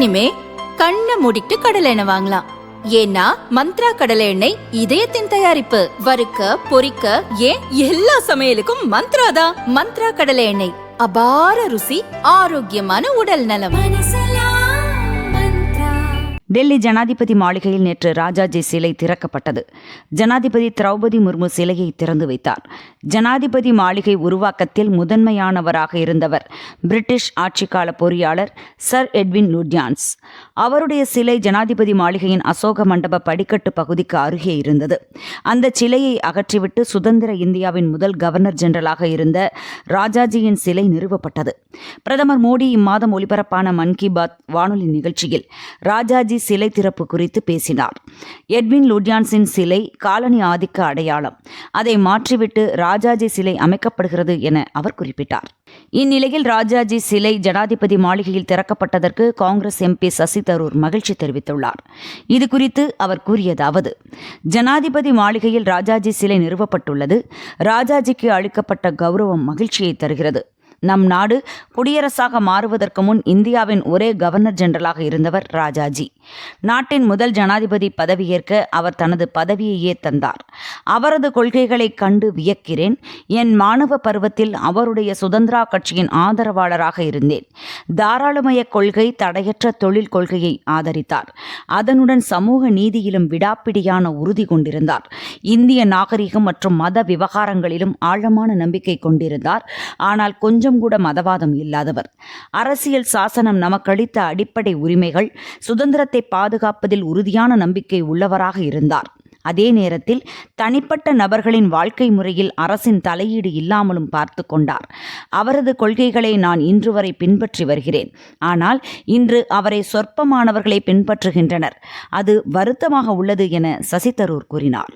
இனிமே கண்ணை மூடிட்டு கடலை எண்ணெய் வாங்கலாம். ஏன்னா மந்த்ரா கடலை எண்ணெய் இதயத்தின் தயாரிப்பு. வறுக்க பொரிக்க ஏன் எல்லா சமையலுக்கும் மந்த்ரா தான். மந்த்ரா கடலை எண்ணெய், அபார ருசி, ஆரோக்கியமான உடல் நலம். டெல்லி ஜனாதிபதி மாளிகையில் நேற்று ராஜாஜி சிலை திறக்கப்பட்டது. ஜனாதிபதி திரௌபதி முர்மு சிலையை திறந்து வைத்தார். ஜனாதிபதி மாளிகை உருவாக்கத்தில் முதன்மையானவராக இருந்தவர் பிரிட்டிஷ் ஆட்சிக்கால பொறியாளர் சர் எட்வின் லுட்யான்ஸ். அவருடைய சிலை ஜனாதிபதி மாளிகையின் அசோக மண்டப படிக்கட்டு பகுதிக்கு அருகே இருந்தது. அந்த சிலையை அகற்றிவிட்டு சுதந்திர இந்தியாவின் முதல் கவர்னர் ஜெனரலாக இருந்த ராஜாஜியின் சிலை நிறுவப்பட்டது. பிரதமர் மோடி இம்மாதம் ஒலிபரப்பான மன் கி பாத் வானொலி நிகழ்ச்சியில் ராஜாஜி சிலை திறப்பு குறித்து பேசினார். எட்வின் லுட்யான்ஸின் சிலை காலனி ஆதிக்க அடையாளம். அதை மாற்றிவிட்டு ராஜாஜி சிலை அமைக்கப்படுகிறது என அவர் குறிப்பிட்டார். இந்நிலையில் ராஜாஜி சிலை ஜனாதிபதி மாளிகையில் திறக்கப்பட்டதற்கு காங்கிரஸ் எம்பி சசி தரூர் மகிழ்ச்சி தெரிவித்துள்ளார். இதுகுறித்து அவர் கூறியதாவது: ஜனாதிபதி மாளிகையில் ராஜாஜி சிலை நிறுவப்பட்டுள்ளது. ராஜாஜிக்கு அளிக்கப்பட்ட கௌரவம் மகிழ்ச்சியை தருகிறது. நம் நாடு குடியரசாக மாறுவதற்கு முன் இந்தியாவின் ஒரே கவர்னர் ஜெனரலாக இருந்தவர் ராஜாஜி. நாட்டின் முதல் ஜனாதிபதி பதவியேற்க அவர் தனது பதவியையே தந்தார். அவரது கொள்கைகளை கண்டு வியக்கிறேன். என் மாணவ பருவத்தில் அவருடைய சுதந்திரா கட்சியின் ஆதரவாளராக இருந்தேன். தாராளமய கொள்கை, தடையற்ற தொழில் கொள்கையை ஆதரித்தார். அதனுடன் சமூக நீதியிலும் விடாப்பிடியான உறுதி கொண்டிருந்தார். இந்திய நாகரிகம் மற்றும் மத விவகாரங்களிலும் ஆழமான நம்பிக்கை கொண்டிருந்தார். ஆனால் கொஞ்சம் கூட மதவாதம் இல்லாதவர். அரசியல் சாசனம் நமக்களித்த அடிப்படை உரிமைகள், சுதந்திரத்தை பாதுகாப்பதில் உறுதியான நம்பிக்கை உள்ளவராக இருந்தார். அதே நேரத்தில் தனிப்பட்ட நபர்களின் வாழ்க்கை முறையில் அரசின் தலையீடு இல்லாமலும் பார்த்து கொண்டார். அவரது கொள்கைகளை நான் இன்று வரை பின்பற்றி வருகிறேன். ஆனால் இன்று அவரை சொற்பமானவர்களை பின்பற்றுகின்றனர். அது வருத்தமாக உள்ளது என சசி தரூர் கூறினார்.